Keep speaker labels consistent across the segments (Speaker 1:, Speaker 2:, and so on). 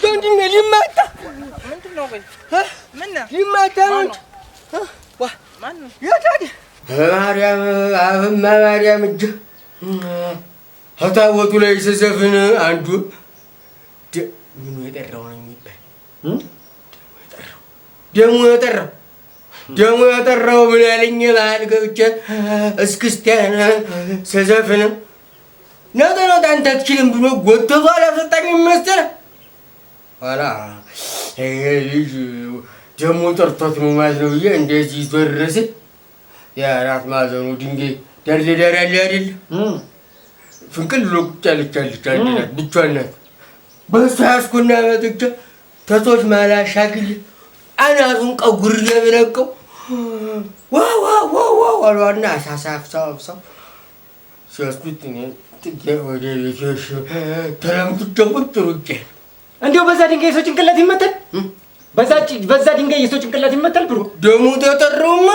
Speaker 1: ወንድሜ ሊማታ
Speaker 2: ምንድን ነው? ቆይ ምን ነው
Speaker 1: ሊማታ ነው? ዋ
Speaker 2: ማን ነው?
Speaker 1: ያታዲ ማርያም አብማ ማርያም እጅ አታወቱ ላይ ሲዘፍን አንዱ ምኑ የጠራው ነው የሚባል ደሙ የጠራው ምን ያለኝ ባህል ገብቼ እስክስቲያን ሲዘፍን ነጠሮት አንተ አትችልም ብሎ ጎተቶ አላሰጣኝም መሰለህ። ኋላ ልጅ ደሞ ጠርቶት ነው ማለት ነው ብዬ እንደዚህ ይዞረስ የአራት ማዕዘኑ ድንጋይ ዳር ያለ አይደል ፍንቅል ብሎ ቁጭ ያለች አንድ ብቻዋን ናት። በእሷ ያዝኩና መጥቼ ተቶች ማላሻግል አናቱን ቀጉሬ ብለቀው ዋው አሏና አሳሳፍሳው ሲወስዱት እኔን ጥጌ ወደ ቤቴሽ ተለምጥቼ ቁጭ ሩጬ
Speaker 3: እንዲያው በዛ ድንጋይ የሰው ጭንቅላት ይመታል። በዛ ድንጋይ የሰው ጭንቅላት ይመታል ብሎ
Speaker 1: ደሙ ተጠራውማ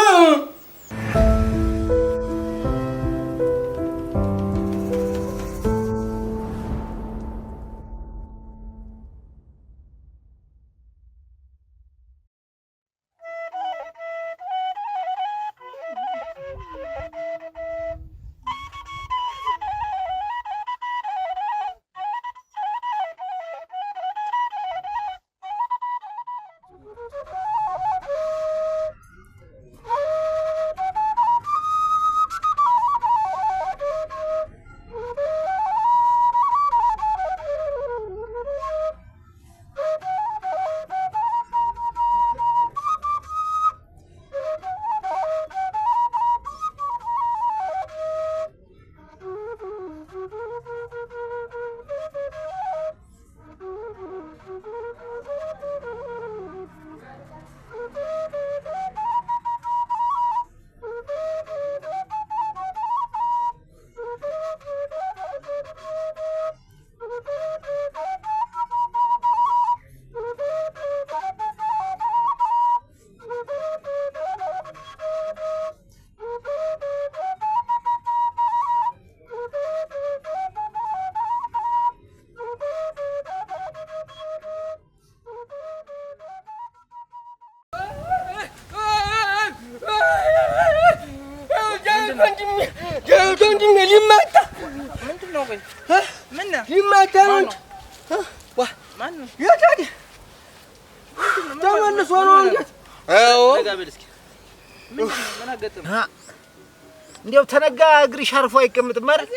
Speaker 3: እንዴው ተነጋ እግርሽ አርፎ አይቀምጥም ማለት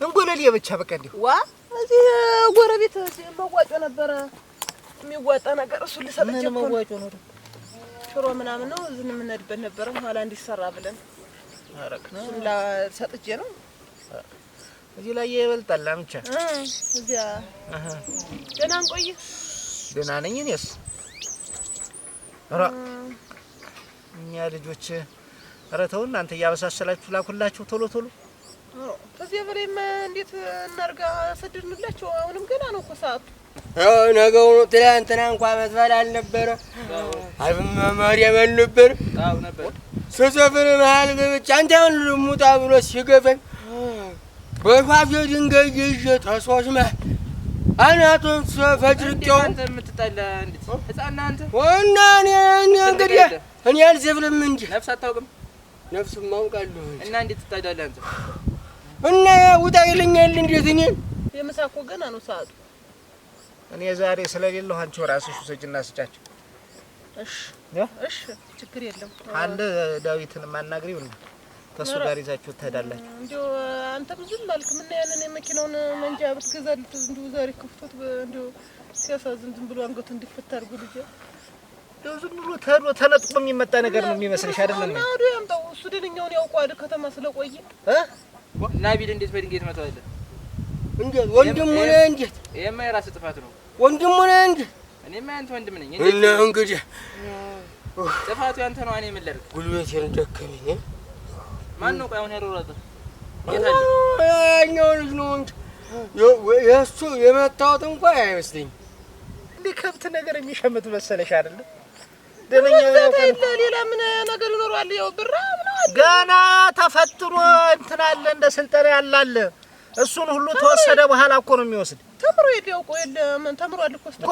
Speaker 3: እንጎለል ብቻ በቃ እንዴው
Speaker 2: ዋ እዚህ ጎረቤት መዋጮ ነበር የሚዋጣ ነገር እሱ ልሰጥቼ
Speaker 3: ምን መዋጮ ነው?
Speaker 2: ሽሮ ምናምን ነው እዚህ የምንሄድበት ነበር ኋላ እንዲሰራ ብለን እሱን ሰጥቼ ነው።
Speaker 3: እዚህ ላይ ይበልጣል አምቻ
Speaker 2: እዚያ ደህና እንቆይ።
Speaker 3: ደህና ነኝ እኔስ። ኧረ እኛ ልጆች ኧረ ተው እናንተ እያበሳሰላችሁ ላኩላችሁ ቶሎ
Speaker 2: ከዚህ በላይማ እንዴት እናርጋ ሰድድንላችሁ? አሁንም ገና ነው እኮ ሰዓቱ።
Speaker 1: ነገው ነው። ትናንትና እንኳን መዝፈን አልነበረ አብማ ማርያም ነበር ስሰፍር መሀል ገብቼ አንተ አሁን ልሙጣ ብሎ ሲገፈኝ በፋፊ ድንጋይ ይዤ ተሶስመ አናቱን ፈጭርቄው
Speaker 2: አንተ የምትጣላ እንዴት ህፃና አንተ
Speaker 1: ወና እኔ እንግዲህ እኔ አልዘፍንም እንጂ
Speaker 2: ነፍስ አታውቅም።
Speaker 1: ነፍስም አውቃለሁ
Speaker 2: እና እንዴት ትጣላለህ አንተ?
Speaker 1: እና ውጣ ይለኛል እንዴት እኔ
Speaker 2: የምሳ እኮ ገና ነው ሰዓቱ።
Speaker 3: እኔ ዛሬ ስለሌለሁ አንቺ ራስሽ ውሰጂና ስጫቸው።
Speaker 2: እሺ ችግር የለም።
Speaker 3: አንድ ዳዊትን ማናግሪው ነው ከሱ ጋር ይዛችሁ ትሄዳላችሁ።
Speaker 2: እንዴው አንተም ዝም አልክ። ምን ያንን የመኪናውን መንጃ ብትገዛልት እንዴው ዛሬ ክፍቶት እንዴው ሲያሳዝን ዝም ብሎ አንገቱ እንዲፈታ አድርጎ ልጅ
Speaker 3: እንደው ዝም ብሎ ተነጥቆ የሚመጣ ነገር ነው የሚመስልሽ አይደለም?
Speaker 2: አዱ ያምጣው እሱ ደንኛውን ያውቀዋል ከተማ ስለቆየ ናቢል እንዴት በድንገት መጣለ?
Speaker 1: እንዴት ወንድሙ ነህ? እንዴት
Speaker 2: ይሄማ የራስ ጥፋት ነው።
Speaker 1: ወንድሙ ነህ? እንዴት
Speaker 2: እኔማ ያንተ ወንድም ነኝ።
Speaker 1: እና እንግዲህ
Speaker 2: ጥፋቱ ያንተ ነው። እኔ ምን ላድርግ?
Speaker 1: ጉልበቴን ደከመኝ።
Speaker 2: ማን ነው ቆይ አሁን ያሮራጠ?
Speaker 1: ያኛው ልጅ ነው እንጂ የእሱ የመታወት እንኳን አይመስለኝም።
Speaker 3: እንዴ ከብት ነገር የሚሸምት መሰለሽ አይደለም? ደመኛ ነው።
Speaker 2: ሌላ ምን ነገር ይኖራል? ያው ብራ ነው
Speaker 3: ገና ተፈትሮ እንትን አለ እንደ ስልጠና ያላለ እሱን ሁሉ ተወሰደ በኋላ እኮ ነው የሚወስድ።
Speaker 2: ተምሮ ያውቀው የለም ተምሯል እኮ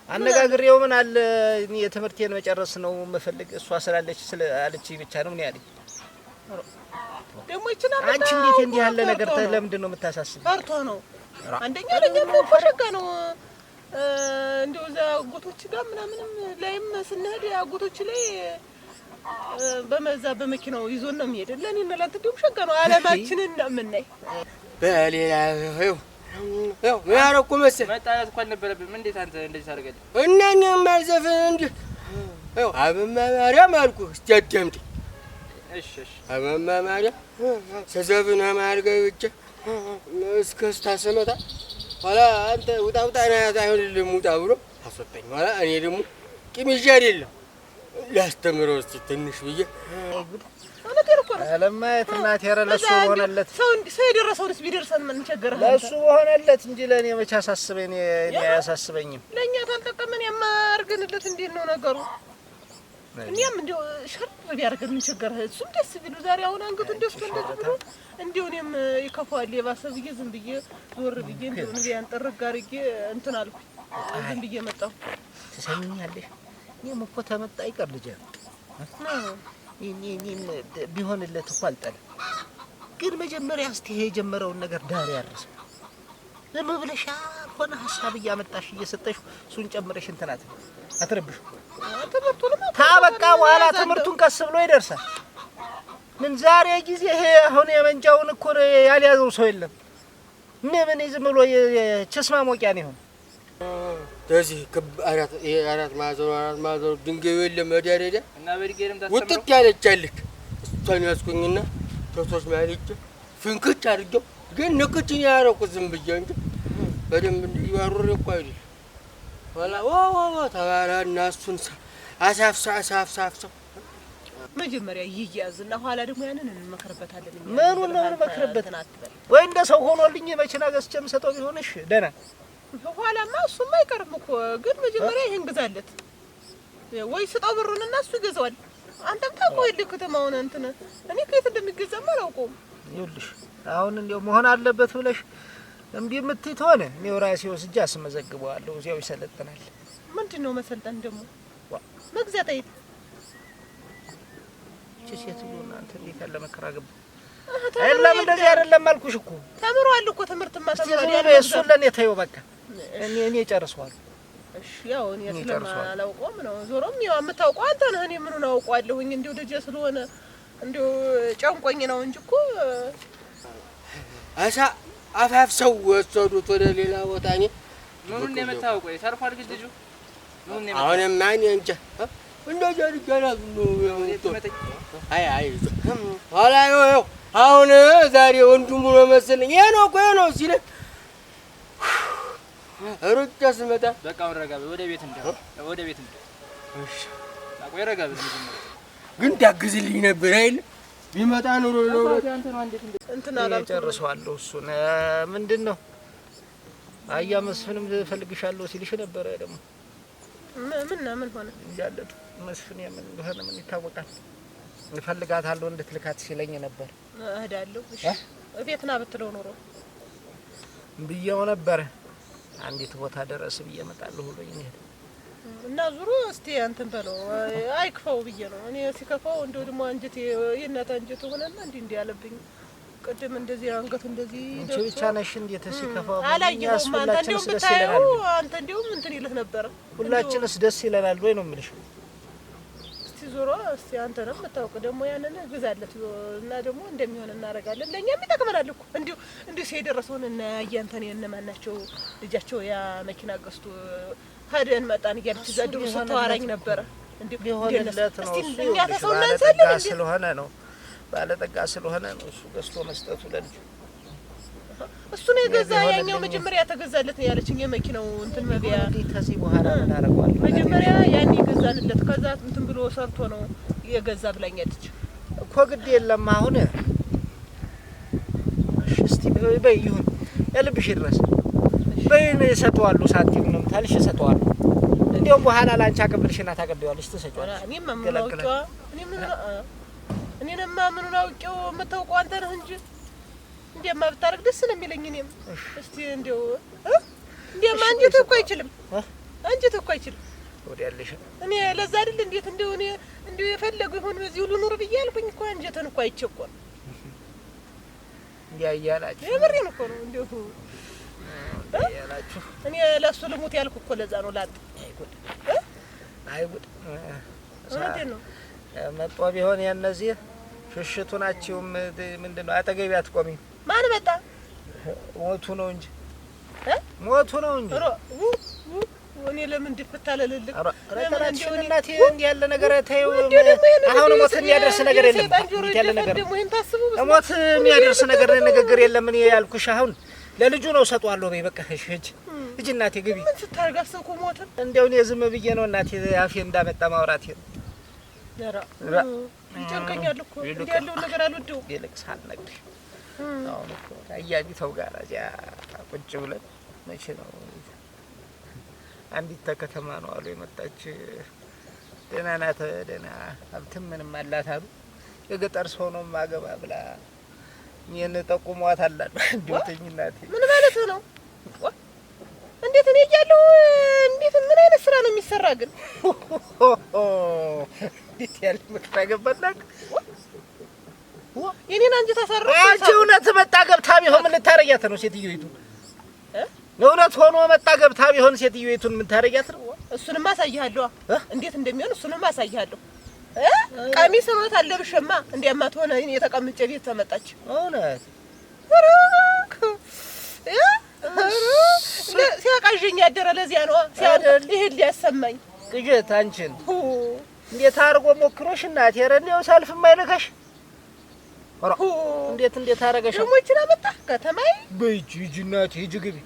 Speaker 3: አነጋግሬው ምን አለ እኔ የትምህርቴን መጨረስ ነው የምፈልግ እሷ ስላለች አለች ብቻ ነው ምን ያለኝ።
Speaker 2: ደግሞ ይችላል
Speaker 3: አንቺ እንዴት እንዲህ ያለ ነገር ለምንድን ነው የምታሳስብ?
Speaker 2: ፈርቶ ነው አንደኛ ለኛም እኮ ሸጋ ነው እንደው እዛ አጎቶች ጋር ምናምንም ላይም ስንሄድ አጎቶች ላይ በመዛ በመኪናው ይዞን ነው የሚሄድ። ለኔ እና ላንተ እንደው ሸጋ ነው ዓለማችንን ነው የምናይ።
Speaker 1: በሌላ ያው ያረኩ መሰል
Speaker 4: መጣላት እንኳን ነበረብኝ። ምን እንዴት አንተ እንደዚህ ታደርጋለህ?
Speaker 1: እና እኔም ማልዘፈን እንዴ ያው አበማ ማርያም አልኩ። እስቲ አዳምጥ።
Speaker 4: እሺ
Speaker 1: አበማ ማርያም ሰዘፍና ማርገው ብቻ እስከስታ ስመታ ኋላ አንተ ውጣ ና አይሆንልህም ውጣ ብሎ አስወጣኝ። ኋላ እኔ ደግሞ ቂም ይዤ አይደለም ላስተምረው እስቲ ትንሽ ብዬ
Speaker 3: ለማየት እናቴ ኧረ ለእሱ በሆነለት
Speaker 2: ሰው የደረሰውንስ ቢደርሰን ምን ቸገረህ?
Speaker 3: ለእሱ በሆነለት እንጂ ለእኔ መቼ አሳስበኝ? እኔ አያሳስበኝም።
Speaker 2: ለእኛ ታልጠቀመን የማያርገንለት እንዴት ነው ነገሩ? እኛም እንደው ሸር ቢያርገን ምን ቸገረህ? እሱም ደስ ቢሉ ዛሬ አሁን አንገቱን ደስቶ እንደዚህ ብሎ እንደው እኔም ይከፋዋል የባሰ ብዬ ዝም ብዬ ዞር ብዬ እንደው ንቢያን ጥርግ አድርጌ እንትን አልኩኝ። ዝም ብዬ መጣሁ።
Speaker 3: ትሰሚኛለሽ? እኔም እኮ ተመጣ ይቀር ልጄ እኔም ቢሆንለት እኮ አልጠላም። ግን መጀመሪያ እስቲ ይሄ የጀመረውን ነገር ዳር ያርስ። ዝም ብለሽ ያልሆነ ሀሳብ እያመጣሽ እየሰጠሽ እሱን ጨምረሽ እንትን አትረብሹ። ታበቃ በኋላ ትምህርቱን ቀስ ብሎ ይደርሳል። ምን ዛሬ ጊዜ ይሄ አሁን የመንጃውን እኮ ያልያዘው ሰው የለም። ምን ዝም ብሎ ችስ ማሞቂያ ነው ይሆን?
Speaker 1: ስለዚህ አራት ማዕዘኑ ድንጋዩ የለም መዳረዳ
Speaker 4: እና በድንጋይም
Speaker 1: ውጥት ያለች አለች። እሷን ያዝኩኝና ቶቶች ማለች ፍንክች አድርጌው ግን ንክችን ያደረኩት ዝም ብዬ እንጂ በደንብ እንዲያወሩር እኮ አይደል። ኋላ ተባላ እና እሱን አሳፍሳው
Speaker 2: መጀመሪያ ይያዝና ኋላ ደግሞ ያንን እንመክርበታለን።
Speaker 3: ምኑን ነው እንመክርበት? ወይ እንደ ሰው ሆኖልኝ መኪና ገዝቼ የምሰጠው ቢሆንሽ ደህና
Speaker 2: ኋላማ እሱማ አይቀርም እኮ ግን መጀመሪያ ይሄን ግዛለት ወይ ስጣው ብሩንና እሱ ይገዛዋል። አንተም ታውቀው የለ ከተማውን እንትን እኔ ከየት እንደሚገዛም አላውቀውም።
Speaker 3: ይኸውልሽ አሁን እንደው መሆን አለበት ብለሽ እምቢ የምትይ ተሆነ እኔው ራሴ ወስጄ አስመዘግበዋለሁ። እዚያው ይሰለጥናል።
Speaker 2: ምንድነው መሰልጠን ደግሞ መግዛት አይት
Speaker 3: ሴትዮ እናንተ እንዴት ያለ መከራ ገባ። አይደለም እንደዚህ አይደለም አልኩሽ እኮ
Speaker 2: ተምሯል እኮ ትምህርትማ ተምሯል።
Speaker 3: እሱን ለኔ ተይው በቃ እኔ ጨርሰዋለሁ።
Speaker 2: እሺ ያው እኔ ስለማላውቀውም ነው። ዞሮም ያው የምታውቀው አንተ ነህ። እኔ ምኑን አውቀዋለሁኝ? እንደው ልጄ ስለሆነ እንደው ጨንቆኝ ነው እንጂ እኮ
Speaker 1: አፋፍሰው ወሰዱት ወደ ሌላ ቦታ። እኔ
Speaker 4: ምኑን ነው የምታውቀው? ተርፏል ግን ልጁ ምኑን ነው?
Speaker 1: አሁንማ እኔ እንጃ እንደዚህ አድርገና አይ ኋላ ይኸው አሁን ዛሬ ወንድሙ ነው መሰለኝ ይሄ ነው ሲለኝ ሩጫ ስመጣ
Speaker 4: በቃ ወረጋ ወደ ቤት እሺ አቆይ ረጋ
Speaker 1: ግን ታግዝልኝ ነበር አይደል? ቢመጣ ኑሮ ነው
Speaker 2: እንትን አላልኩም።
Speaker 3: ጨርሰዋለሁ። እሱን ምንድነው አያ መስፍንም ፈልግሻለሁ ሲልሽ ነበር። ደግሞ
Speaker 2: ምን ሆነ?
Speaker 3: ያለቱ መስፍን ምን እንደሆነ ምን ይታወቃል። እፈልጋታለሁ እንድትልካት ሲለኝ ነበር።
Speaker 2: እሄዳለሁ። እሺ እቤትና ብትለው ኖሮ
Speaker 3: ብዬው ነበር። አንዲት ቦታ ደረስ ብዬ እመጣለሁ ብሎኝ ነው
Speaker 2: እና ዙሩ እስቲ አንተን በለው አይክፈው ብዬ ነው እኔ። ሲከፋው እንደው ደግሞ አንጀቴ የእናት አንጀት ሆነና እንዴ ያለብኝ ቅድም እንደዚህ አንገቱ እንደዚህ
Speaker 3: አንቺ ብቻ ነሽ እንዴት ሲከፋው?
Speaker 2: አላየሁም። አንተ እንደው ብታየው አንተ እንደው እንትን ይልህ ነበር።
Speaker 3: ሁላችንስ ደስ ይለናል ወይ ነው የምልሽ።
Speaker 2: እስቲ ዞሮ እስቲ አንተንም የምታውቅ ደግሞ ያንን ግዛለት እና ደግሞ እንደሚሆን እናደርጋለን። ለእኛም ይጠቅመናል እኮ እንዲሁ ሲደረሰውን እና ያንተን የነማን ናቸው ልጃቸው ያ መኪና ገዝቶ ሄደን መጣን እያለች እዛ ድሮ ስትዋራኝ ነበረ። እንዲሁ
Speaker 3: ቢሆንለት ነው እሱ ስለሆነ ነው ባለጠጋ ስለሆነ ነው እሱ ገዝቶ መስጠቱ ለልጁ።
Speaker 2: እሱ ነው የገዛ ያኛው መጀመሪያ ተገዛለት ነው ያለችኝ የመኪናው እንትን መቢያ።
Speaker 3: ከዚህ በኋላ ምን አደርገዋለሁ?
Speaker 2: መጀመሪያ ያኔ ገዛንለት ከዛ እንትን ብሎ ሰርቶ ነው የገዛ ብላኛለች
Speaker 3: እኮ። ግድ የለም አሁን እስቲ በይ ይሁን ያልብሽ ድረስ በይ ነው እሰጠዋለሁ። ሳንቲሙንም ታልሽ እሰጠዋለሁ። እንዴው በኋላ ላንቺ አቀብልሽና ታቀብያለሽ ትሰጪዋለሽ።
Speaker 2: እኔም ምን አውቄው ምኑን አውቄው የምታውቀው አንተ ነህ እንጂ እንዲያማ ብታረግ ደስ ነው የሚለኝ እኔም እስቲ እንደው እንዲያማ አንጀት እኮ አይችልም አንጀት እኮ አይችልም
Speaker 3: ወዲያለሽ
Speaker 2: እኔ ለዛ አይደል እንዴት እንደው እኔ እንደው የፈለጉ ይሁን በዚህ ሁሉ ኑር ብዬ አልኩኝ እኮ አንጀትን እኮ አይቸኮል
Speaker 3: ያያላችሁ
Speaker 2: የምሬን እኮ ነው እንደው
Speaker 3: ያያላችሁ
Speaker 2: እኔ ለሱ ልሙት ያልኩ እኮ ለዛ ነው ላጥ
Speaker 3: አይጉድ
Speaker 2: እንዴት ነው
Speaker 3: መጥቶ ቢሆን የነዚህ ሽሽቱ ናቸው ምንድነው አጠገቢ አትቆሚም
Speaker 2: ማን መጣ
Speaker 3: ሞቱ ነው እንጂ ሞቱ ነው እንጂ
Speaker 2: እኔ ለምን ድፍታለልልክ
Speaker 3: ረከራችን እናቴ እንዲህ ያለ ነገር ታየው አሁን ሞት የሚያደርስ ነገር የለም እንዲህ ያለ ነገር ሞት የሚያደርስ ነገር ንግግር የለም እኔ ያልኩሽ አሁን ለልጁ ነው ሰጧለሁ በይ በቃ እሺ እጂ እናቴ ግቢ
Speaker 2: ምን ስታርጋሰኩ ሞት
Speaker 3: እንደው እኔ ዝም ብዬ ነው እናቴ አፌ እንዳመጣ ማውራት
Speaker 2: ደራ ይጨንቀኛል እኮ እንዲህ ያለው ነገር አልወደው
Speaker 3: ይልቅሳል ነግርሽ አሁን እኮ አያቢተው ጋር እዚያ ቁጭ ብለን መቼ ነው አንዲት ተከተማ ነው አሉ የመጣች ደህና ናት ደህና ሀብትም ምንም አላት አሉ የገጠር ሰው ነው ማገባ ብላ ምን ጠቁሟት አላሉ እንዴትኝ እናቴ
Speaker 2: ምን ማለት ነው እንዴት እኔ እያለሁ እንዴት ምን አይነት ስራ ነው የሚሰራ ግን
Speaker 3: እንዴት ያለ ምክራ ገባላክ
Speaker 2: የኔን አንጀት አሳረፈ
Speaker 3: አንቺ እውነት መጣ ገብታ ቢሆን ምን ልታረጊያት ነው ሴትዮይቱ እውነት ሆኖ መጣ ገብታ ቢሆን ሴትዮይቱን ምን ታረጊያት ነው
Speaker 2: እሱንም አሳይሃለሁ እንዴት እንደሚሆን እሱንም አሳይሃለሁ ቀሚስ ነው ታለብሽማ እንዴማ ተሆነ የተቀመጨ ቤት ተመጣች
Speaker 3: እውነት
Speaker 2: ሲያቃዠኝ ያደረ ለዚያ ነው ሲያደል ይሄን ሊያሰማኝ
Speaker 3: ቅጀት አንቺን እንዴት አርጎ ሞክሮሽ እናቴ ረኔው ሳልፍ ማይነካሽ እንዴት አረጋሽ
Speaker 2: ደሞችን አመጣ ከተማይ
Speaker 3: በእጅ እናቴ ሂጂ ግቢ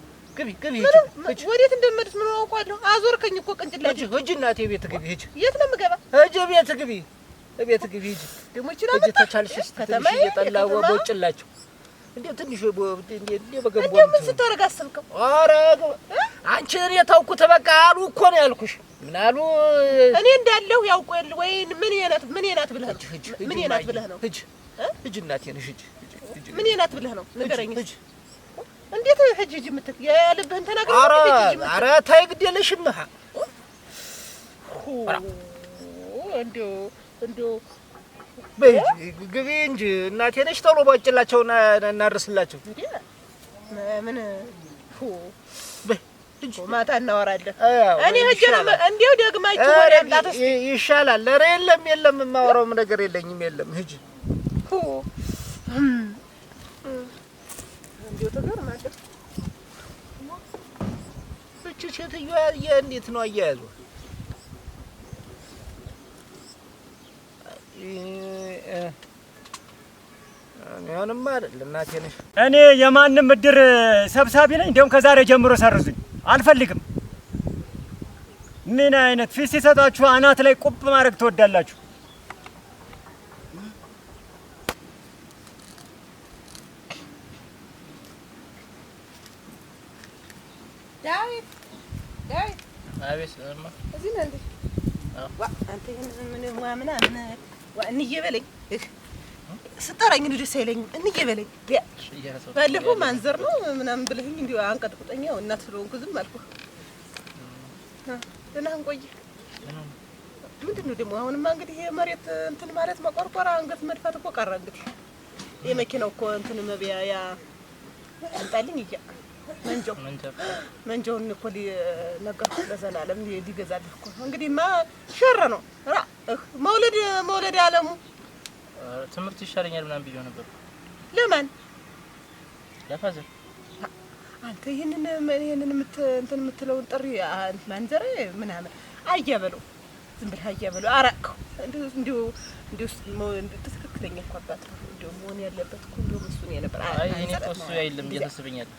Speaker 2: ወዴት እንደምመድስ ምን አውቃለሁ አዞርከኝ እኮ ቅንጭላጅ
Speaker 3: ሂጂ እናቴ ቤት ግቢ ሂጂ
Speaker 2: የት ነው የምገባ
Speaker 3: ሂጂ ቤት ግቢ ሂጂ
Speaker 2: ደሞችን አመጣ
Speaker 3: ተቻልሽ ከተማይ እየጠላው ቦጭላችሁ እንዴ ትንሽ እንዴ በገንቦ
Speaker 2: ምን ስታረጋ አሰብከው
Speaker 3: ኧረ አንቺ እኔ ታውኩት በቃ አሉ እኮ ነው ያልኩሽ ምን አሉ
Speaker 2: እኔ እንዳለሁ ያውቁል ወይ ምን የናት ብለህ ምን የናት ብለህ ነው
Speaker 3: ሂጂ እናቴ ነሽ ሂጂ
Speaker 2: ምን የናት ብለህ ነው ንገረኝ እንዴት ሂጂ ምትክ ያለብህን ተናገር
Speaker 3: ኧረ ታይ ግድ የለሽም
Speaker 2: እንዴው
Speaker 3: ግቢ እንጂ እናቴ ነሽ ቶሎ ቦጭላቸውና እናርስላቸው
Speaker 2: ምን ማታ እናወራለን እኔ ሂጂ ነው እንዴው ደግማችሁ ወሬ አጣተስ
Speaker 3: ይሻላል ኧረ የለም የማወራውም ነገር የለኝም የለም ሂጂ
Speaker 2: እንዴው ተገርማለህ
Speaker 3: እቺ ሴትዮዋ እንዴት ነው አያያዙ እኔንም አይደል እናቴ ነሽ
Speaker 5: እኔ የማንም እድር ሰብሳቢ ነኝ እንደውም ከዛሬ ጀምሮ ሰርዙኝ አልፈልግም ምን አይነት ፊት ሲሰጣችሁ አናት ላይ ቁብ ማድረግ ትወዳላችሁ
Speaker 2: ዳዊት
Speaker 4: አቤት ሰማ
Speaker 2: እዚህ ነህ እንዴ አንተ ምን ምናምን እንዬ በለኝ ስጠራኝ ደስ አይለኝም እንዬ በለኝ ባለፈው ማንዘር ነው ምናምን ብለኸኝ እንዲሁ አንቀጥቅጠኛው እናት ስለሆንኩ ዝም አልኩህ ደህና እንቆይ ምንድን ነው ደግሞ አሁንማ እንግዲህ የመሬት እንትን ማለት መቆርቆር አንገት መድፋት እኮ ቀረ እንግዲህ የመኪናው እኮ እንትን መብያ ያ አንጣልኝ እያ መንጆውን እኮ ነገርኩህ ለዘላለም ሊገዛልህ እኮ እንግዲህማ ሸረ ነው መውለድ አለሙ
Speaker 4: ትምህርት ይሻለኛል ምናምን ብዬው ነበር
Speaker 2: ለማን
Speaker 4: ለፋዘር
Speaker 2: አንተ ይሄንን እንትን የምትለውን ጥሪ ማንዘር ምናምን አያበለው ዝም ብለህ አያበለው አራቅከው እንዲሁ ትክክለኛ እኮ አባት ነው እንዲሁ መሆን ያለበት እኮ እንዲሁ እሱ ነው የነበር
Speaker 4: አይ እኔ እኮ እሱ አይደለም እያሳሰበኛል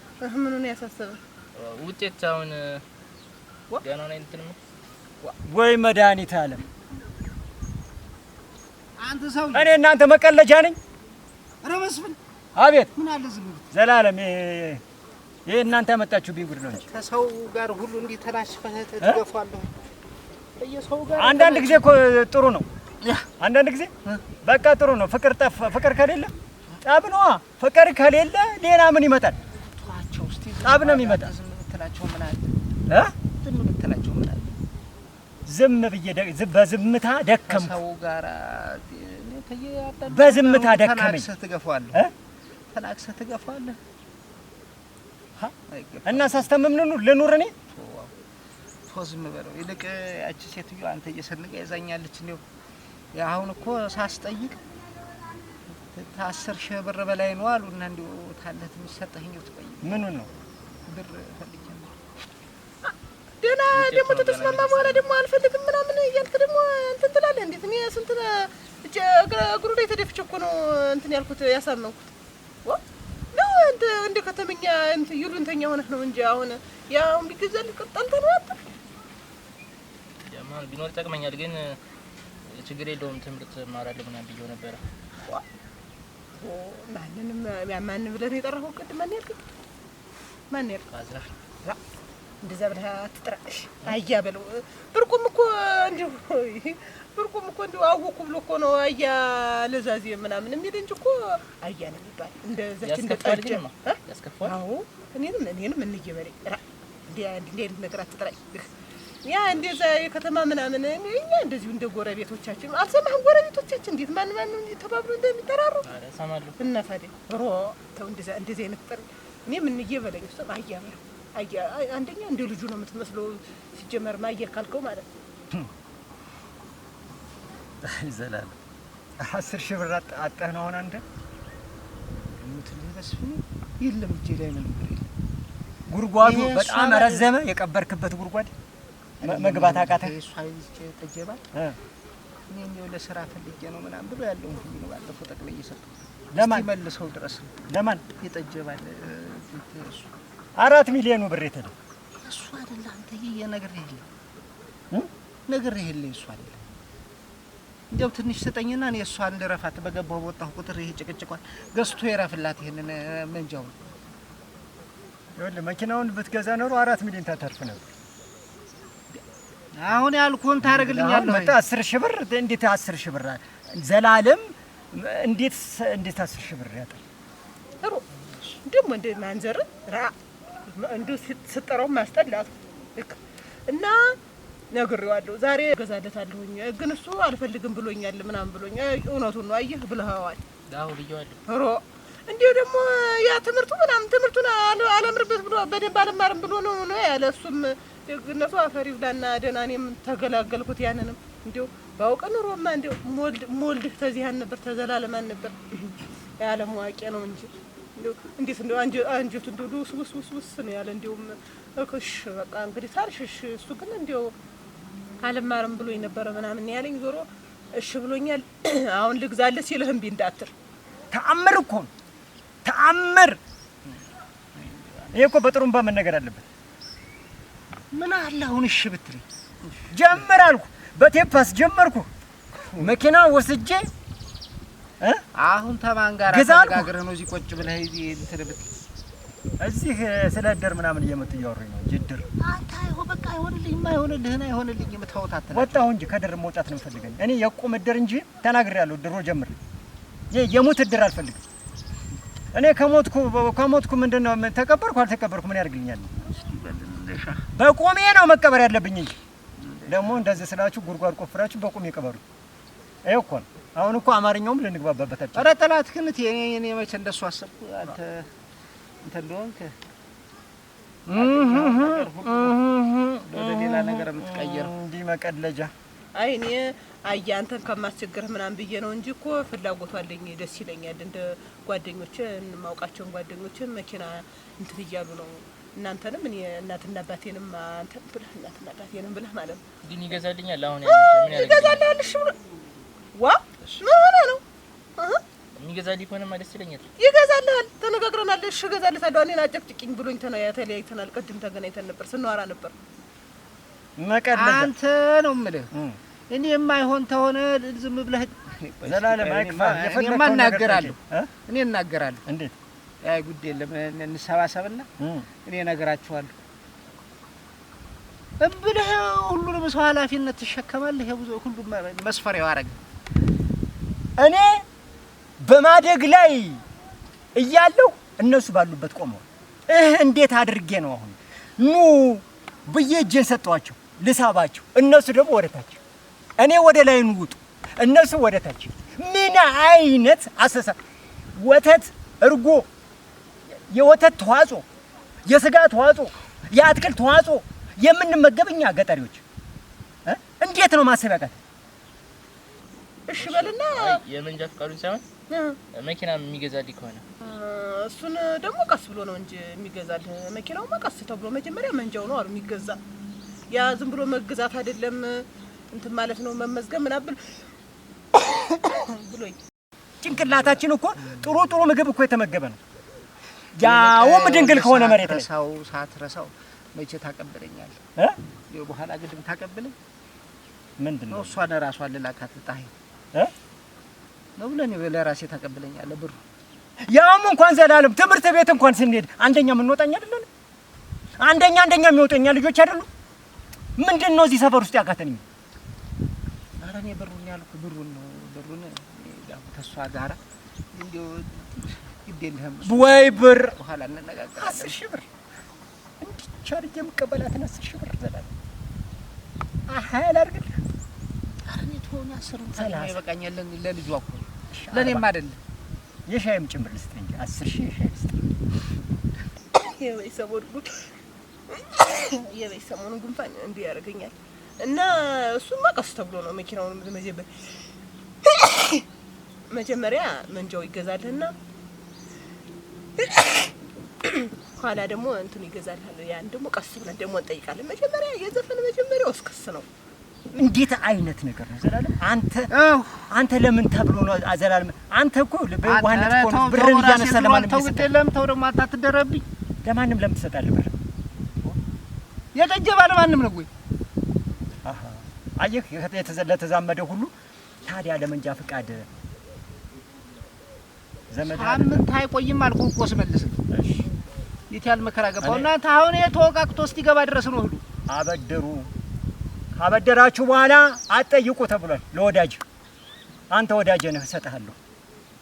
Speaker 2: ምኑን ያሳሰበ
Speaker 4: ውጤት አሁን ገና ነው እንትን
Speaker 5: ወይ መድኃኒት አለም
Speaker 3: አንተ ሰው
Speaker 5: እኔ እናንተ መቀለጃ ነኝ
Speaker 3: ኧረ መስፍን
Speaker 5: አቤት
Speaker 3: ምን አለ ዝም
Speaker 5: ዘላለም ይሄ እናንተ ያመጣችሁብኝ ጉድ ነው እንጂ
Speaker 3: ከሰው ጋር ሁሉ እንዲህ ተላሽፈህ ትገፋለህ በየሰው ጋር
Speaker 5: አንዳንድ ጊዜ እኮ ጥሩ ነው አንዳንድ ጊዜ በቃ ጥሩ ነው ፍቅር ከሌለ ጠብ ነዋ ፍቅር ከሌለ ሌላ ምን ይመጣል?
Speaker 3: ተዋቸው እስቲ
Speaker 5: ጠብ ነው የሚመጣ።
Speaker 3: ዝም ብትላቸው ምን አለ? ዝም ብትላቸው ምን አለ?
Speaker 5: ዝም ብዬ በዝምታ ደከምኩ።
Speaker 3: ሰው ጋራ
Speaker 5: በዝምታ ደከመኝ።
Speaker 3: ተናክሰህ ትገፋዋለህ።
Speaker 5: እና ሳስተምም ልኑር እኔ
Speaker 3: ዝም በለው። ይልቅ ያቺ ሴትዮ አንተ እየሰነቀ ይዛኛለች። እንደው አሁን እኮ ሳስጠይቅ 10,000 ብር በላይ ነው አሉና እንደው ታለት የሚሰጠኝ ትቆይ።
Speaker 5: ምኑን ነው
Speaker 3: ብር ፈልጌ ነው።
Speaker 2: ደህና ደግሞ ተስማማ በኋላ ደግሞ አልፈልግም ምናምን እያልክ ደግሞ እንትን ትላለህ። እንዴት እኔ ስንት እግሩ ላይ ተደፍቼ እኮ ነው እንትን ያልኩት ያሳመንኩት። ነው እንደ ከተመኛ እንትን ይሉንተኛ ሆነህ ነው እንጂ አሁን ያው ቢገዛልህ ቀጣልተህ ነው አጥፍ
Speaker 4: ያማን ቢኖር ይጠቅመኛል። ግን ችግር የለውም ትምህርት እማራለሁ ምናምን ብዬው ነበረ።
Speaker 2: ማንን ብለህ ነው የጠራኸው? ቅድም ማን ያልከኝ? ማን ያልከኝ?
Speaker 4: አዝራፍ
Speaker 2: እንደዛ ብለህ አትጥራሽ። አያ በለው። ብርቁም እኮ እንደው አወኩ ብሎ እኮ ነው አያ ለዛዜ ምናምን የሚል እንጂ እኮ አያ ነው የሚባል እንደዛች እንደጣጅ
Speaker 4: ያስከፋል።
Speaker 2: አዎ እኔንም እንየበለኝ እንዴ አይነት ነገር አትጥራኝ። ያ እንደዛ የከተማ ምናምን እኛ እንደዚሁ እንደ ጎረቤቶቻችን አልሰማህም? ጎረቤቶቻችን እንዴት ማን ተባብሎ እንደሚጠራሩ
Speaker 4: እሰማለሁ።
Speaker 2: እና ታዲያ ተው እንደዚህ አይነት ጥሪ እኔም እንየበለኝ። እሱ አያ በለው። አያ አንደኛ እንደ ልጁ ነው የምትመስለው። ሲጀመር ማየ ካልከው ማለት ነው
Speaker 5: ይዘላል 10,000 ብር አጣህ ነው አሁን አንተ
Speaker 3: ምትልበስኝ የለም እጄ ላይ ምንም ብር የለም።
Speaker 5: ጉርጓዱ በጣም ረዘመ። የቀበርክበት ጉርጓድ መግባት አቃተህ።
Speaker 3: እሷ ይጭ ተጀባል እኔ እንደው ለስራ ፈልጌ ነው ምናምን ብሎ ያለው ሁሉ ነው ባለፈው ጠቅላይ እየሰጠው
Speaker 5: ለማን
Speaker 3: መልሰው ድረስ
Speaker 5: ለማን
Speaker 3: ይጠጀባል? እሱ
Speaker 5: 4 ሚሊዮን ብር የተደ
Speaker 3: እሱ አይደለ አንተ የነገርህ የለም እሱ አይደለ። እንደው ትንሽ ስጠኝና እኔ እሷ እንደረፋት በገባው ወጣሁ ቁጥር ይሄ ጭቅጭቋል ገዝቶ ይረፍላት ይሄንን መንጃው።
Speaker 5: ይኸውልህ መኪናውን ብትገዛ ኖሮ 4 ሚሊዮን ታተርፍ ነበር።
Speaker 3: አሁን ያልኩህን ታደርግልኛለህ?
Speaker 5: መጣ 10,000 ብር እንዴት 10,000 ብር ዘላለም እንዴት 10,000 ብር ያጣል?
Speaker 2: ጥሩ ደግሞ እንደ ማንዘር እንዱ ስትጠራው ማስጠላት እና ነግሬዋለሁ። ዛሬ ገዛለታለሁኝ ግን እሱ አልፈልግም ብሎኛል ምናምን ብሎኛል። እውነቱን ነው አየህ ብለኸዋል።
Speaker 4: አዎ ብዬዋለሁ።
Speaker 2: እንዲሁ ደግሞ ያ ትምህርቱን አለምርበት ብሎ በደንብ አልማርም ብሎ ነው ያለ። እሱም ደግነቱ አፈሪ ብላና ደህና እኔም ተገላገልኩት። ያንንም እንዲሁ ባውቅ ኑሮማ እንዲሁ ሞልድህ ተዚያን ነበር ተዘላለማን ነበር ያለ መዋቄ ነው እንጂ እንዴት እንደው አንጀቱ እንደው ውስ ነው ያለ። እንዲሁም እሺ በቃ እንግዲህ ታርሽሽ እሱ ግን እንዲሁ አልማርም ብሎኝ ነበር ምናምን ያለኝ። ዞሮ እሺ ብሎኛል። አሁን ልግዛልህ ሲልህ እምቢ እንዳትር።
Speaker 5: ተአምር እኮ ነው ተአምር። ይሄ እኮ በጥሩምባ መነገር አለበት።
Speaker 3: ምን አለ አሁን እሺ ብትለኝ
Speaker 5: ጀምር አልኩ። በቴፓስ ጀመርኩ መኪና ወስጄ
Speaker 3: አሁን ተማን ጋር ተነጋግረህ ነው እዚህ ቁጭ ብለህ እዚህ እንትን ብትል
Speaker 5: እዚህ ስለ እድር ምናምን እየመጡ እያወሩኝ ነው። ጅድር
Speaker 3: አንተ አይሆን በቃ አይሆንልኝም ተውታተህ
Speaker 5: ወጣሁ እንጂ ከድር መውጣት ነው ፈልገኝ። እኔ የቁም እድር እንጂ ተናግሬያለሁ። ድሮ ጀምር የሙት እድር አልፈልግም። እኔ ከሞትኩ ምንድነው ተቀበርኩ አልተቀበርኩ ምን ያርግልኛል? በቁሜ ነው መቀበር ያለብኝ እንጂ ደግሞ እንደዚህ ስላችሁ ጉርጓድ ቆፍራችሁ በቁሜ ቀበሩ። አይው እኮ አሁን እኮ አማርኛውም ልንግባባበት አጥቶ
Speaker 3: ኧረ ጠላት ግን እኔ መቼ እንደሱ አሰብኩ። አንተ እንደሆንክ ወደ ሌላ ነገር የምትቀየረው
Speaker 5: እንዲህ መቀለጃ።
Speaker 2: አይ እኔ አንተን ከማስቸግርህ ምናምን ብዬ ነው እንጂ እኮ ፍላጎቱ አለኝ። ደስ ይለኛል። እንደ ጓደኞቼ የማውቃቸውን ጓደኞቼን መኪና እንትን እያሉ ነው። እናንተንም እኔ እናትና አባቴንም አንተን ብለህ እናትና አባቴንም ብለህ ማለት ነው።
Speaker 4: ግን ይገዛልኛል። አሁን ምን
Speaker 2: ይገዛልሃል? እሺ ዋ ምን ሆነ ነው
Speaker 4: የሚገዛልኝ ከሆነማ ደስ ይለኛል።
Speaker 2: ይገዛልሃል። ተነጋግረናል። እሺ እገዛልሃለሁ። እኔን አጨቅጭቂኝ ብሎኝ ተለያይተናል። ቅድም ተገናኝተን ነበር ስናወራ ነበር።
Speaker 5: መቀለጃ
Speaker 3: አንተ ነው የምልህ። እኔ የማይሆን ተሆነ ዝም ብለህ
Speaker 5: ዘላለም አይክፋ።
Speaker 3: እኔማ እናገራለሁ። እኔ እናገራለሁ።
Speaker 5: እንዴት
Speaker 3: አይ ጉድ የለም እንሰባሰብና እኔ እነግራችኋለሁ ብለህ ሁሉንም ሰው ኃላፊነት ትሸከማለህ። ይሄ ብዙ ሁሉም መስፈሪያው አረግ
Speaker 5: እኔ በማደግ ላይ እያለሁ እነሱ ባሉበት ቆመው እንዴት አድርጌ ነው አሁን ኑ ብዬ እጄን ሰጠኋቸው ልሳባቸው። እነሱ ደግሞ ወደ ታች፣ እኔ ወደ ላይ እንውጡ፣ እነሱ ወደ ታች። ምን አይነት አሰሳ! ወተት፣ እርጎ፣ የወተት ተዋጽኦ፣ የስጋ ተዋጽኦ፣ የአትክልት ተዋጽኦ የምንመገብኛ ገጠሪዎች እንዴት ነው ማሰብ ያቃተኝ?
Speaker 2: እሺ በልና
Speaker 4: የመንጃ ፈቃዱን ሳይሆን መኪና የሚገዛልኝ ከሆነ
Speaker 2: እሱን ደግሞ ቀስ ብሎ ነው እንጂ የሚገዛልህ። መኪናውማ ቀስ ተብሎ መጀመሪያ መንጃው ነው አሉ የሚገዛ። ያ ዝም ብሎ መግዛት አይደለም እንትን ማለት ነው መመዝገብ ምናምን ብሎኝ።
Speaker 5: ጭንቅላታችን እኮ ጥሩ ጥሩ ምግብ እኮ የተመገበ ነው። ያውም ድንግል ከሆነ መሬት ላይ
Speaker 3: ሳትረሳው መቼ ታቀብለኛል? በኋላ ግድም ታቀብለኝ ምንድን ነው? እሷን ራሷን ልላካት ጣይ ነው ለኔ ለራሴ ታቀብለኛለህ ብሩ።
Speaker 5: ያውም እንኳን ዘላለም ትምህርት ቤት እንኳን ስንሄድ አንደኛ የምንወጣኝ አይደለም? አንደኛ የሚወጣኛ ልጆች አይደሉ? ምንድን ነው እዚህ ሰፈር ውስጥ ያቃተኝ?
Speaker 3: ኧረ እኔ ብሩን ያልኩ ብሩን ነው ብሩን ያው ተሷ ጋራ እንዴው ይደልህም
Speaker 5: ወይ ብር
Speaker 3: በኋላ እንነጋገራለን።
Speaker 5: 10 ሺህ ብር እንዲህ አድርጌ የምቀበላትን 10 ሺህ ብር ዘላለም አሃል አድርግልህ።
Speaker 3: ኧረ እኔ ተወኝ 10ን ታዲያ ይበቃኛል ለልጇ እኮ ለኔም አይደለም
Speaker 5: የሻይም ጭምር ልስጥ እንጂ 10 ሺህ የሻይ ልስጥ።
Speaker 2: የበይ ሰሞኑን ጉንፋን እንዲህ ያደርገኛል እና እሱማ ቀስ ተብሎ ነው መኪናውን መጀመሪያ መንጃው ይገዛልህና ኋላ ደግሞ እንትኑ ይገዛልሃል። ያን ደግሞ ቀስ ብለን ደግሞ እንጠይቃለን። መጀመሪያ የዘፈን መጀመሪያው እስክስ ነው።
Speaker 5: እንዴት አይነት ነገር ነው ዘላለም? አንተ ለምን ተብሎ ነው ዘላለም? አንተ እኮ በዋናነት እኮ ነው ብርን እያነሳ ለማንም
Speaker 3: ተው ተው ደግሞ አታትደረብኝ።
Speaker 5: ለማንም ለምን ትሰጣለህ ብር?
Speaker 3: የጠጀባ ለማንም ነው ወይ?
Speaker 5: አሃ አየህ ለተዛመደ ሁሉ ታዲያ ለመንጃ ፈቃድ ዘመድ
Speaker 3: ሳምንት አይቆይም አልኩህ እኮ ስመልስ። እሺ የት ያህል መከራ ገባውና አሁን የተወቃቅቶ እስኪገባ ድረስ ነው ሁሉ
Speaker 5: አበደሩ። ካበደራችሁ በኋላ አትጠይቁ ተብሏል ለወዳጅ። አንተ ወዳጄ ነህ እሰጥሃለሁ።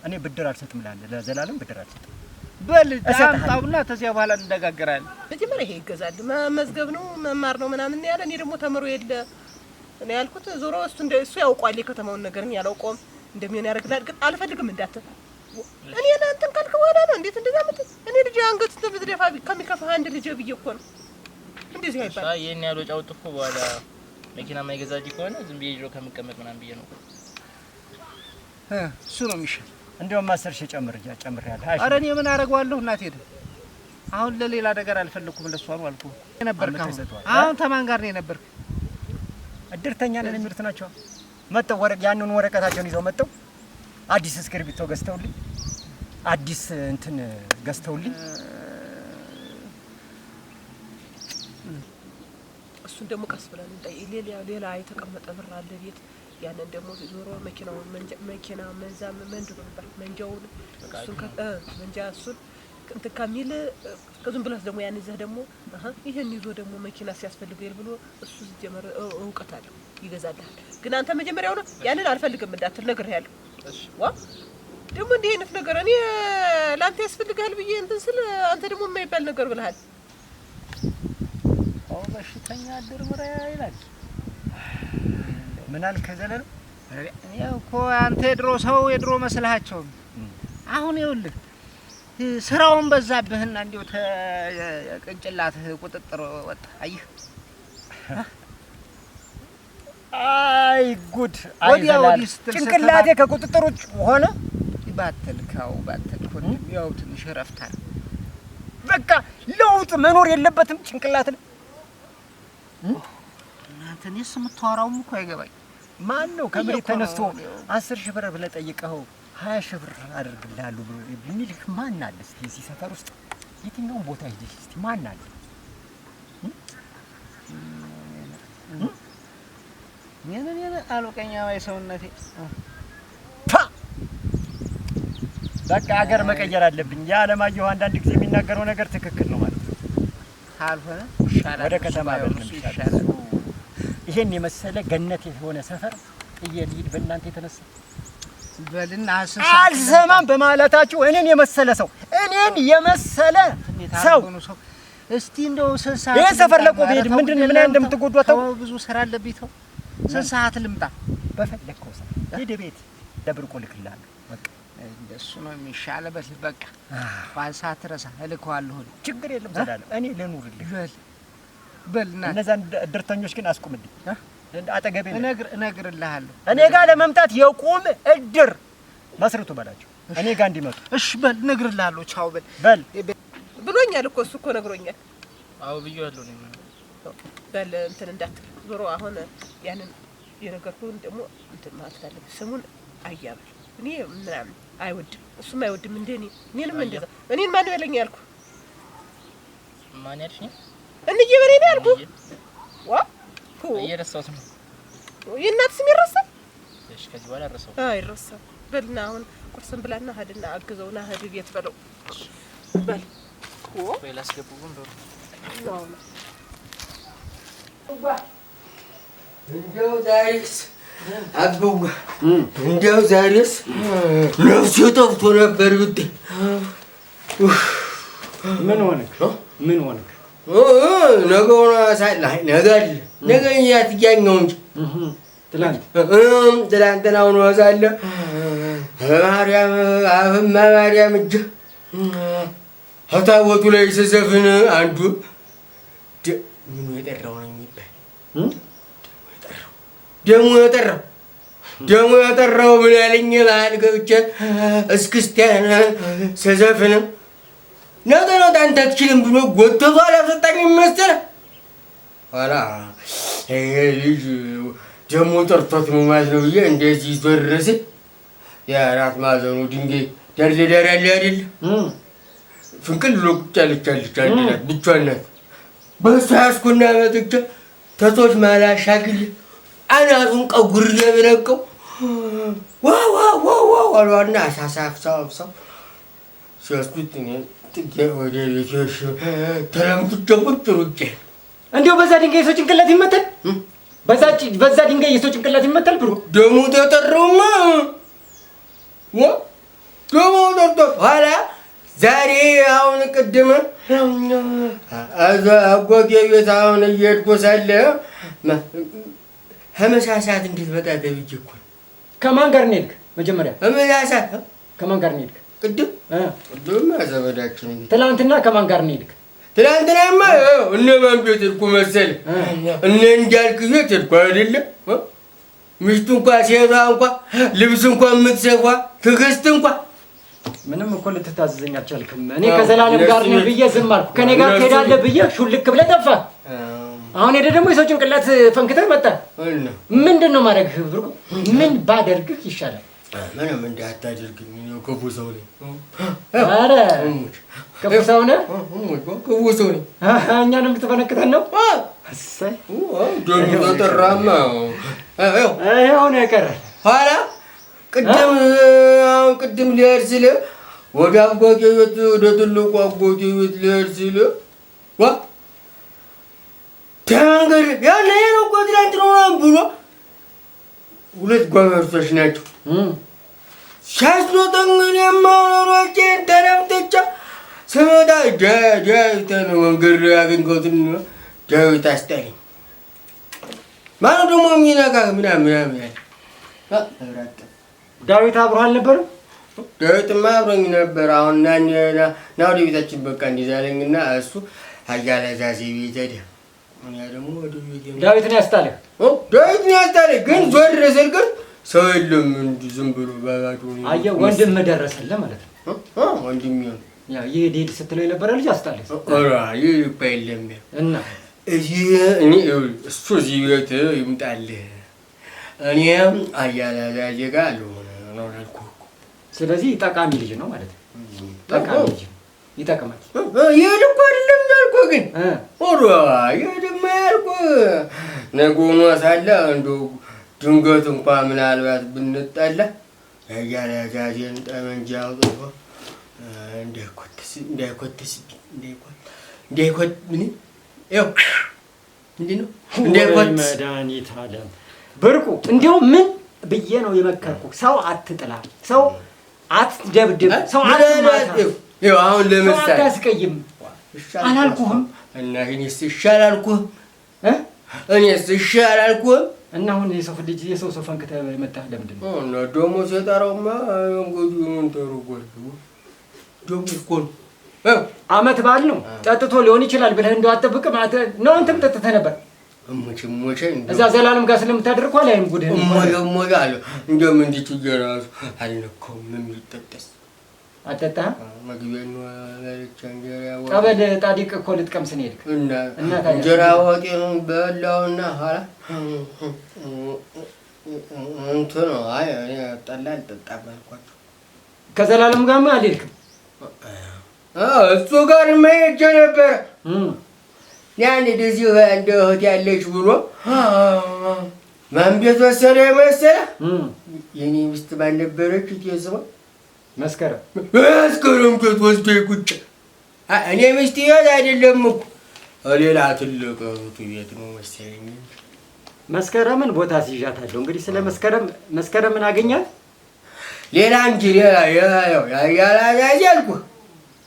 Speaker 5: እኔ ብድር አልሰጥም እላለሁ። ለዘላለም ብድር አልሰጥም።
Speaker 3: በል ታምጣውና ተዚያ በኋላ እንነጋገራለን።
Speaker 2: መጀመሪያ ይሄ ይገዛል መመዝገብ ነው መማር ነው ምናምን ያለ። እኔ ደግሞ ተምሮ የለ እኔ ያልኩት ዞሮ እሱ ያውቋል የከተማውን ነገር እኔ ያላውቀውም እንደሚሆን ያደርግላል። ግን አልፈልግም እንዳትል እኔ እናንተን ካልክ በኋላ ነው እንዴት እንደዛ መጥተህ እኔ ልጅ አንገት ተብድረፋ ከሚከፋህ አንድ ልጅ ብዬ እኮ ነው እንደዚህ አይባል።
Speaker 4: ይሄን ያለው ጫውት እኮ በኋላ መኪና ማይገዛልኝ ከሆነ ዝም ብዬ ጆሮ ከምቀመጥ ምናምን ብዬ ነው
Speaker 3: እሱ ነው የሚሻል።
Speaker 5: እንደውም 10 ሺህ ጨምሬያለሁ።
Speaker 3: ኧረ እኔ ምን አደርገዋለሁ እናቴ ደ አሁን ለሌላ ነገር አልፈለኩም። ለሷ ነው አልኩህ የነበርክ አሁን ተማን ጋር ነው የነበርክ?
Speaker 5: እድርተኛ ነን የሚሉት ናቸው መጣው ያንን ወረቀታቸውን ይዘው መጣው አዲስ እስክሪብቶ ገዝተውልኝ አዲስ እንትን ገዝተውልኝ
Speaker 2: እሱን ደግሞ ቀስ ብለን ሌላ የተቀመጠ ብር አለ ቤት። ያንን ደግሞ ዞሮ መኪናውን መኪና መንጃው ነበር መንጃውን እሱን መንጃ እሱን እንትን ከሚል ከዝም ብለህ ደግሞ ያን ይዘህ ደግሞ ይሄን ይዞ ደግሞ መኪና ሲያስፈልገው ብሎ እሱ ጀመረ እውቀት አለው ይገዛልሃል። ግን አንተ መጀመሪያው ነው ያንን አልፈልግም እንዳትል ነግሬሃለሁ። ዋ ደግሞ እንዲህ አይነት ነገር እኔ ላንተ ያስፈልጋል ብዬ እንትን ስል አንተ ደግሞ የማይባል ነገር ብለሃል።
Speaker 3: በሽተኛ ድርብራ ይላል።
Speaker 5: ምን አልክ ዘላለም?
Speaker 3: እኔ እኮ አንተ የድሮ ሰው የድሮ መስልሃቸው አሁን ይኸውልህ ስራውን በዛብህና እንዲው ተቅንጭላትህ ቁጥጥር ወጣ። አየህ
Speaker 5: አይ ጉድ አይዘላል ጭንቅላቴ ከቁጥጥር ውጭ ሆነ።
Speaker 3: ባተልካው ያው ትንሽ ረፍታል።
Speaker 5: በቃ ለውጥ መኖር የለበትም ጭንቅላት ነው።
Speaker 3: እናንተ እኔስ የምታወራውም እኮ አይገባኝ።
Speaker 5: ማን ነው ከመሬት ተነስቶ 10 ሺህ ብር ብለህ ጠይቀኸው 20 ሺህ ብር አደርግልሃለሁ ብሎ የሚልህ ማን አለ? እስቲ እዚህ ሰፈር ውስጥ የትኛውን ቦታ ሂደህ እስቲ ማን አለ?
Speaker 3: የኔ አልወቀኛ ወይ ሰውነቴ
Speaker 5: በቃ ሀገር መቀየር አለብኝ። የዓለማየሁ አንዳንድ ጊዜ የሚናገረው ነገር ትክክል ነው ማለት ነው።
Speaker 3: ካልሆነ ይሻላል
Speaker 5: ወደ ከተማ ይሻላል። ይሄን የመሰለ ገነት የሆነ ሰፈር እየልሂድ በእናንተ የተነሳ
Speaker 3: በልና
Speaker 5: አልሰማም በማለታችሁ እኔን የመሰለ ሰው
Speaker 3: እስቲ እንደው ስንት ሰዓት
Speaker 5: ይሄ ሰፈር ለቆ ብሄድ ምንድን ምን እንደምትጎዱ አታው
Speaker 3: ብዙ ስራ አለብኝ ተው ስንት ሰዓት ልምጣ
Speaker 5: በፈለከው ሰዓት ሂድ ቤት ለብርቆ ልክልሃለሁ በቃ
Speaker 3: እንደሱ ነው የሚሻለው በቃ እንኳን ሰዓት ረሳ እልከዋለሁ
Speaker 5: ችግር የለም ዘላለም እኔ ልኑርልህ
Speaker 3: በልና
Speaker 5: እነዛን ድርተኞች ግን አስቁምልኝ አጠገቤ
Speaker 3: እነግርልሃለሁ
Speaker 5: እኔ ጋር ለመምጣት የቁም እድር መስርቱ በላቸው እኔ ጋር እንዲመጡ
Speaker 3: እሺ በል እነግርልሃለሁ ቻው
Speaker 5: በል
Speaker 2: ብሎኛል እኮ እሱ እኮ ነግሮኛል
Speaker 4: አዎ ብዬዋለሁ ነው
Speaker 2: በል እንትን እንዳትል ዞሮ አሁን ያንን የነገርኩህን ደግሞ እንትን ማለት አለብህ ስሙን አያብል እኔ ምናምን አይወድም እሱም አይወድም እንደኔ እኔንም እንደዛ እኔን ማን በለኝ ያልኩህ
Speaker 4: ማን ያልሽኝ
Speaker 2: እንዬ በለኝ ያልኩህ ዋ
Speaker 4: እየረሳሁት ነው
Speaker 2: የእናት ስም ይረሳል
Speaker 4: እሺ ከዚህ በኋላ ረሳው
Speaker 2: አይረሳም በልና አሁን ቁርስን ብላና ሀድና አግዘውና ሀድ ቤት በለው በል
Speaker 4: ላስገቡም ዶሮ
Speaker 1: እንደው ዛሬስ አግቡጋ እንደው ዛሬስ ነፍሴ ጠፍቶ ነበር ብትይ
Speaker 5: ምን ሆነክ
Speaker 1: ነገውን አሳልህ ነገ ያትያኛው እንጂ ትላንትናውን ወዛለ ማርያም እጅ ታቦቱ ላይ ስዘፍን አንዱ ምኑ የጠራው ነው የሚባል ደሙ የጠራው ምን ያለኝ ባህል ገብቼ እስክስቲያን ስዘፍን ነገ አንተ አትችልም ብሎ ጎትቶ አላስወጣኝም መሰለህ። ኋላ ይሄ ልጅ ደሞ ጠርቶት ነው ማለት ነው ብዬ እንደዚህ ዞር ስል የአራት ማዕዘኑ ድንጋይ ዳር ያለ አይደል ፍንቅል ብሎ ቁጭ ያለች አይደል ብቻዋን ናት። በእሷ ያዝኩና መጥቼ ተቶች መሀል አሻግሬ አናቱን ቀጉሬ ብለቀው ዋው አሏና አሳሳፍሳው ሲወስዱት እኔ ጥጌ ወደ ቤቴ ተለምጥቼ ቁጭ ሩጬ
Speaker 5: እንዲያው በዛ ድንጋይ የሰው ጭንቅላት ይመታል። በዛ ድንጋይ የሰው ጭንቅላት ይመታል ብሎ
Speaker 1: ደሙ ተጠራውማ ደሙ ተጠራ ኋላ ዛሬ አሁን ቅድም አጎጌ ቤት አሁን እየሄድኩ ሳለ ህመሳሳት እንዴት በቃ ተብዬ እኮ
Speaker 5: ከማን ጋር ነው የሄድክ? መጀመሪያ
Speaker 1: ህመሳሳት
Speaker 5: ከማን ጋር ነው የሄድክ?
Speaker 1: ቅድም ዘመዳችን
Speaker 5: ትናንትና ከማን ጋር ነው የሄድክ?
Speaker 1: ትናንትናማ እነማን ቤት ሄድኩ መሰለህ? እነ እንዳልክ ቤት ሄድኩ አይደለም? ሚስቱ እንኳን ሴቷ እንኳን ልብስ እንኳን የምትሰፋ ትዕግስት እንኳን
Speaker 5: ምንም እኮ ልትታዘዘኝ አልቻልክም። እኔ ከዘላለም ጋር ነኝ ብዬ ዝም አልኩ። ከኔ ጋር ትሄዳለህ ብዬ ሹልክ ብለህ ጠፋህ። አሁን ሄደህ ደግሞ የሰው ጭንቅላት ፈንክተህ መጣህ። ምንድን ነው ማድረግ ብርቁ? ምን ባደርግህ ይሻላል?
Speaker 1: ምንም እንዳታደርግኝ ነው። ክፉ ሰው ነኝ።
Speaker 5: ኧረ ክፉ ሰው ነህ?
Speaker 1: ክፉ ሰው ነኝ።
Speaker 5: እኛንም ልትፈነክተን ነው? እሰይ
Speaker 1: ደሙ ተጠራማ
Speaker 5: ይኸው ነው የቀረህ።
Speaker 1: ኋላ ቅድም ሊሄድ ስል ወደ አጎቴ ቤት ወደ ትልቁ አጎቴ ቤት ሊሄድ ስል ተናገር ያለ ነው እኮ ትናንትና ብሎ ሁለት ጓመርቶች ናቸው ሲያስሮጠኝ እኔማ ኖሮቼን ተለምጥቼ ስመጣ ዳዊትን መንገድ ላይ ያገኘሁትን ዳዊት አስጠለኝ። ማነው ደግሞ የሚነካ ምናምን ያለ
Speaker 5: ዳዊት አብሮህ አልነበረም?
Speaker 1: ዳዊትማ አብሮኝ ነበር። አሁን ና ወደ ቤታችን በቃ እንዲዛለኝና እሱ አያለ ዛዜ ቤት ሄደ። ደግሞ ወደ ቤት
Speaker 5: ዳዊትን ያስጣልህ?
Speaker 1: ዳዊትን ያስጣልህ ግን ዞር ስል ግን ሰው የለም። እንዲህ ዝም ብሎ ባባዶ
Speaker 5: አየህ፣ ወንድምህ ደረሰልህ ማለት ነው።
Speaker 1: ወንድሜ ነው
Speaker 5: ያ ይሄድ ስትለው የነበረ ልጅ አስጣልህ።
Speaker 1: ይህ እኮ የለም
Speaker 5: እና
Speaker 1: እኔ እሱ እዚህ ቤት ይምጣልህ እኔም አያለ ዛዜ ጋር ልሆነ ነው ያልኩህ።
Speaker 5: ስለዚህ ጠቃሚ ልጅ ነው ማለት ነው። ጠቃሚ ልጅ ይጠቅማል።
Speaker 1: ይሄድ እኮ አይደለም ያልኩህ ግን ይሄድማ ያልኩህ ነገ ሆኖ ሳለ እንደው ድንገት እንኳን ምናልባት ብንጣላ ያያለ ዛዜን ጠመንጃ አውጥቶ
Speaker 5: መድኃኒት አለም ብርቁ እንዲያው ምን ብዬ ነው የመከርኩህ። ሰው አትጥላ፣ ሰው አትደብድብ፣ ሰው አትማታ።
Speaker 1: ይኸው አሁን ለምሳሌ
Speaker 5: አታስቀይም አላልኩህም?
Speaker 1: እና እኔስ ይሻል አልኩህ? እኔስ ይሻል አልኩህ?
Speaker 5: እና አሁን የሰው ሰው ፈንክተህ መጣህ ለምንድን ነው?
Speaker 1: እና ደግሞ ሲጠራውማ እንግዲህ ምን ተርጓል ደግሞ እኮ
Speaker 5: አመት በዓል ነው ጠጥቶ ሊሆን ይችላል ብለህ እንደው አትጠብቅም ነው? አንተም ጠጥተህ ነበር
Speaker 1: እሞቼ
Speaker 5: እዛ ዘላለም ጋር ስለምታደርግ እኮ አላይም ጉድህ
Speaker 1: እሞቼ አለ እንደውም እንዲህ እየራሱ አልነካውም። የሚጠጠስ
Speaker 5: አጠጣህ
Speaker 1: መግቢያ ነው ያለች እንጀራ ወጥ
Speaker 5: ቀበል ጣዲቅ እኮ ልትቀምስ ነው የሄድክ
Speaker 1: እና እንጀራ ወጤን በላውና ኋላ እንትን ነው አይ ጠላ አልጠጣም አልኳቸው።
Speaker 5: ከዘላለም ጋርማ አልሄድክም?
Speaker 1: እሱ ጋር መሄጃ ነበረ። ያን እንደዚህ እንደ እህት ያለች ብሎ ማን ቤት ወሰደ መሰለህ? የኔ ሚስት ባልነበረች ስማ
Speaker 5: መስከረም
Speaker 1: ቤት ወስዶ ቁጭ እኔ ሚስት ይወት አይደለም እኮ ሌላ ትልቅ እህቱ ቤት ነው መሰለኝ።
Speaker 5: መስከረምን ቦታ ሲይዣታለሁ። እንግዲህ ስለ መስከረምን አገኛት
Speaker 1: ሌላ እንጂ ሌላ ያላያዝ ያልኩህ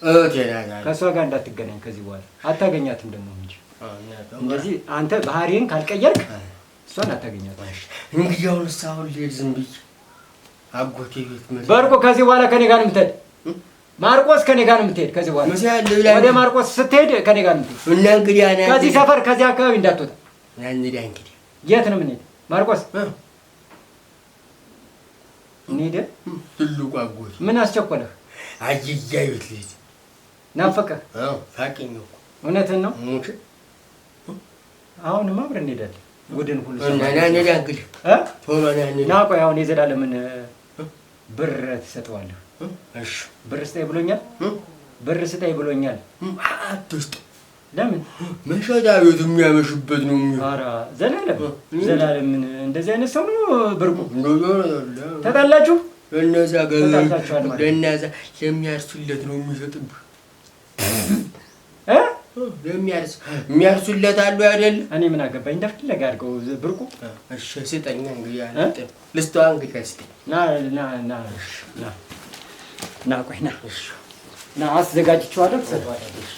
Speaker 1: እህቴ ናት።
Speaker 5: ከእሷ ጋር እንዳትገናኝ ከዚህ በኋላ አታገኛትም ደግሞ እንጂ እንደዚህ አንተ ባህሪን ካልቀየርክ እሷን አታገኛትም።
Speaker 1: እንግዲህ አሁንስ አሁን ልሄድ ዝም ብዬ አጎቴ ቤት
Speaker 5: በርቆ ከዚህ በኋላ ከኔ ጋር ነው የምትሄድ። ማርቆስ ከኔ ጋር ነው የምትሄድ። ከዚህ በኋላ ወደ ማርቆስ ስትሄድ ከኔ ጋር ነው የምትሄድ።
Speaker 1: እና እንግዲህ
Speaker 5: ከዚህ ሰፈር ከዚህ አካባቢ እንዳትወጣ።
Speaker 1: እንግዲህ
Speaker 5: የት ነው የምንሄድ? ማርቆስ እንሂድ።
Speaker 1: ትልቁ አጎቴ
Speaker 5: ምን አስቸኮለህ?
Speaker 1: አጅያ ቤት ልሂድ
Speaker 5: ናፈቀህ?
Speaker 1: ሳቂኝ እኮ
Speaker 5: እውነትህን ነው። አሁንማ አብረን እንሄዳለን። ጉድን ሁሉ ና ቆይ አሁን የዘላለምን ብር ትሰጠዋለህ። ብር ስጠኝ ብሎኛል። ብር ስጠኝ ብሎኛል።
Speaker 1: አትስጠው።
Speaker 5: ለምን?
Speaker 1: መሸታ ቤት የሚያመሽበት ነው።
Speaker 5: ኧረ ዘላለምን እንደዚህ አይነት ሰው ነው ብርቁ። ተጣላችሁ?
Speaker 1: ለእነዛ ለሚያርሱለት ነው የሚሰጥብህ። የሚያርሱለት አሉ አይደል?
Speaker 5: እኔ ምን አገባኝ? እንደፈለገ አድርገው ብርቁ።
Speaker 1: እሺ ስጠኝ እንግዲህ ልስጠዋ እንግዲህ ስጠኝ።
Speaker 5: ና ቆይ ና አስዘጋጅቼዋለሁ። ትሰጠዋለህ።